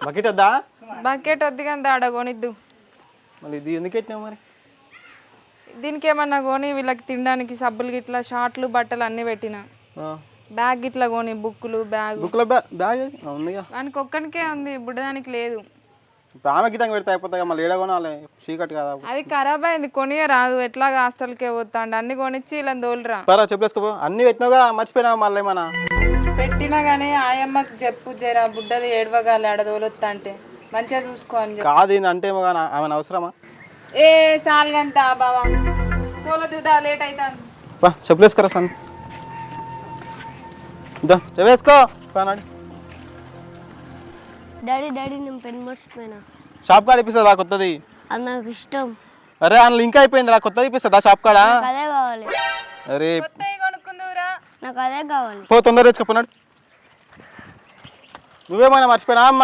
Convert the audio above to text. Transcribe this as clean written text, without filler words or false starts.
Bucket వద్దా? Bucket వద్దు కానీ ఆడ కొనిద్దు. మళ్ళీ ఇది ఎందుకు పెట్టినావు మరి? దీనికి ఏమన్నా కొని వీళ్ళకి తినడానికి సబ్బులు గిట్లా షార్ట్లు బట్టలు అన్నీ పెట్టిన. బ్యాగ్ గిట్లా కొని బుక్కులు బ్యాగ్ బ్యాగ్ ఉందిగా దానికి ఒక్కనికే ఉంది, బుడ్డదానికి లేదు. ఆమె గితంగా పెడితే అయిపోతాయి. మళ్ళీ ఏడ కొనాలి? చీకటి కదా. అది ఖరాబ్ అయింది, కొనియే రాదు. ఎట్లాగా హాస్టల్కే పోతాండి, అన్ని కొనిచ్చి ఇలా తోలురా. చెప్పేసుకో. అన్ని పెట్టినావుగా, మర్చిపోయినావు మళ్ళీ ఏమన్నా? పెట్టినా కానీ ఆయమ్మకి చెప్పు జరా బుడ్డది ఏడవగాలి ఆడ తోలొత్తా అంటే మంచిగా చూసుకోని కాదు. అంటే ఆమె అవసరమా? ఏ సాల్గంతా బావా తోలదుదా, లేట్ అవుతాను. చెప్పలేసుకోరా సన్, చెప్పేసుకో. డాడీ నేను పెన్ మర్చిపోయినా. షాప్ కాడ ఇప్పిస్తుందా కొత్తది? అది నాకు ఇష్టం. అరే అందులో లింక్ అయిపోయింది రా, కొత్తది ఇప్పిస్తుందా షాప్ కాడ? అదే కావాలి. అరే కొనుక్కుందురా, నాకు అదే కావాలి. తొందర తెచ్చుకోపోన్నాడు. నువ్వేమైనా మర్చిపోయినా అమ్మ?